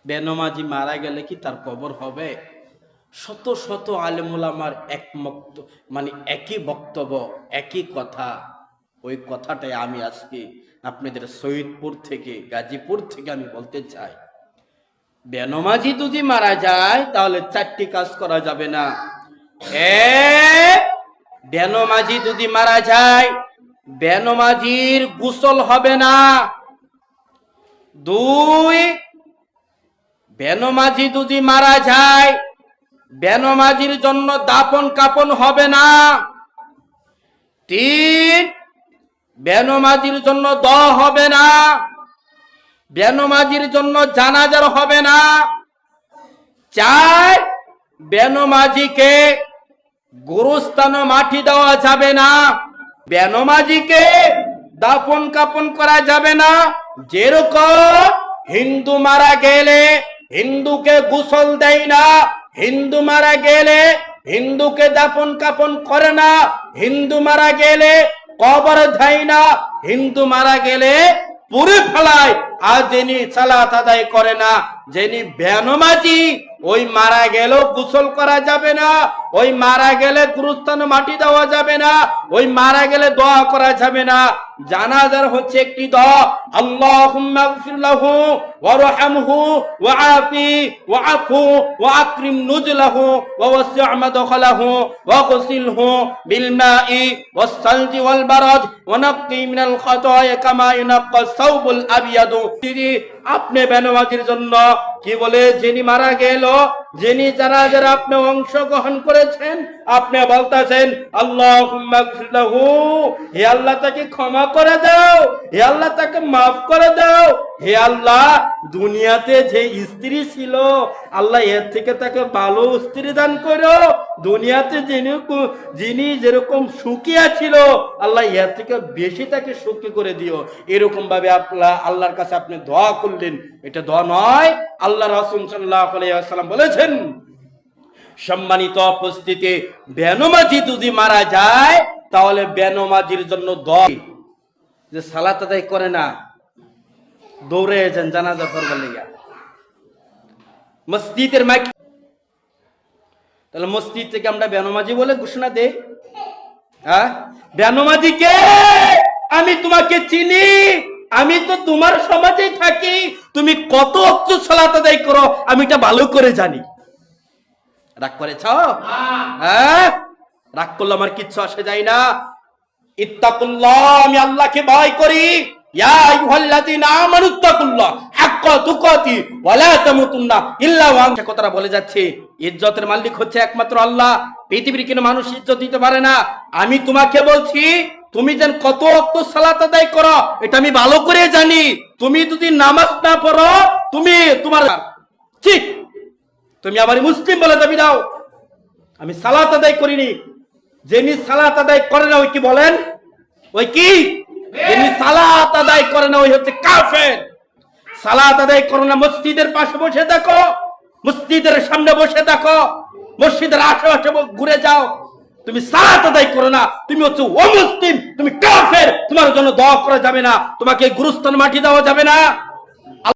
বেনমাজি মারা গেলে কি তার কবর হবে? শত শত আলেম ওলামার একই বক্তব্য, একই কথা। ওই কথাটাই আমি আজকে আপনাদের সৈয়দপুর থেকে, গাজীপুর থেকে আমি বলতে চাই। বেনমাজি যদি মারা যায় তাহলে চারটি কাজ করা যাবে না। এক, বেনমাজি যদি মারা যায় বেনমাজির গোসল হবে না। দুই, বেনমাজি যদি মারা যায় বেনমাজির জন্য দাফন কাফন হবে না। তিন, বেনমাজির জন্য দোয়া হবে না, বেনমাজির জন্য জানাজার হবে না। চার, বেনমাজিকে গোরস্থানে মাটি দেওয়া যাবে না, বেনমাজিকে দাফন কাফন করা যাবে না। যেরকম হিন্দু মারা গেলে হিন্দুকে গোসল দেয় না, হিন্দু মারা গেলে হিন্দুকে দাফন কাফন করে না, হিন্দু মারা গেলে কবর দেয় না, হিন্দু মারা গেলে পুড়ে ফেলায়। আর যিনি সালাত আদায় করে না, যিনি বেনমাজি, ওই মারা গেলেও গোসল করা যাবে না, ওই মারা গেলে গুরুস্থানে মাটি দেওয়া যাবে না, ওই মারা গেলে দোয়া করা যাবে না। জানাজার হচ্ছে একটি দোয়া, আল্লাহুম্মা গফির লাহু ওয়ারহামহু ওয়াআফি ওয়াআফু ওয়াকরিম নুজলাহু ওয়াওসি' মাদখালাহু ওয়াগসিলহু বিল মাই ওয়াস-সালজি ওয়াল বারাদ ওয়ানাক্কি মিনাল খাতায়া কামা ইউনাক্কা সাওবুল আবিয়াদ। তিনি আপনি বেনমাজির জন্য কি বলে, যিনি মারা গেল, যিনি জানাজার আপনি অংশগ্রহণ করেছেন, আপনি বলতেছেন আল্লাহুম্মা গফির লাহু, হে আল্লাহ তাকে ক্ষমা করে দাও, হে আল্লাহ তাকে মাফ করে দাও, হে আল্লাহ দুনিয়াতে যে স্ত্রী ছিল আল্লাহ এর থেকে তাকে ভালো স্ত্রী দান করো, দুনিয়াতে যিনি যেরকম সুখী ছিল আল্লাহ এর থেকে বেশি তাকে সুখী করে দিও। এরকম ভাবে আল্লাহর কাছে আপনি দোয়া করলেন, এটা দোয়া নয়। আল্লাহ রাসূল সাল্লাল্লাহু আলাইহি ওয়াসাল্লাম বলেছেন, সম্মানিত উপস্থিতি, বেনমাজি যদি মারা যায় তাহলে বেনমাজির জন্য দোয়া। যে সালাত আদায় করে না, দৌড়ে যান জানাজা পড়বার লাগা মসজিদের মাইক, তাহলে মসজিদ থেকে আমরা বেনমাজি বলে ঘোষণা দেই? হ্যাঁ, বেনমাজিকে আমি তোমাকে চিনি, আমি তো তোমার সমাজেই থাকি, তুমি কত ওয়াক্ত সালাত আদায় করো আমি এটা ভালো করে জানি। রাগ করেছ? হ্যাঁ, রাগ করলে আমার কিচ্ছু আসে যায় না। ইত্তাকুল্লাহ, আমি আল্লাহকে ভয় করি। ইয়া আইয়ুহাল্লাযীনা আমানুত্তাকুল্লাহ হাক্কা তুকাতি ওয়া লা তামুতুন্না ইল্লা ওয়া আনতুম। কথাটা বলে যাচ্ছে, ইজ্জতের মালিক হচ্ছে একমাত্র আল্লাহ, পৃথিবীর কোনো মানুষ ইজ্জত দিতে পারে না। আমি তোমাকে বলছি, তুমি যেন কত ওয়াক্ত সালাত আদায় করো এটা আমি ভালো করে জানি। তুমি যদি নামাজ না পড়ো, তুমি আমার মুসলিম বলে দাবি দাও। আমি সালাত আদায় করিনি, যিনি সালাত আদায় করে না ওই কি বলেন? ওই কি? যিনি সালাত আদায় করে না ওই হচ্ছে কাফের। সালাত আদায় করো না, মসজিদের পাশে বসে দেখো, মসজিদের সামনে বসে দেখো, মসজিদের আশেপাশে ঘুরে যাও, তুমি সালাত আদায় করো না, তুমি হচ্ছে অমুসলিম, তুমি কাফের। তোমার জন্য দোয়া করা যাবে না, তোমাকে গুরুস্থান মাটি দেওয়া যাবে না।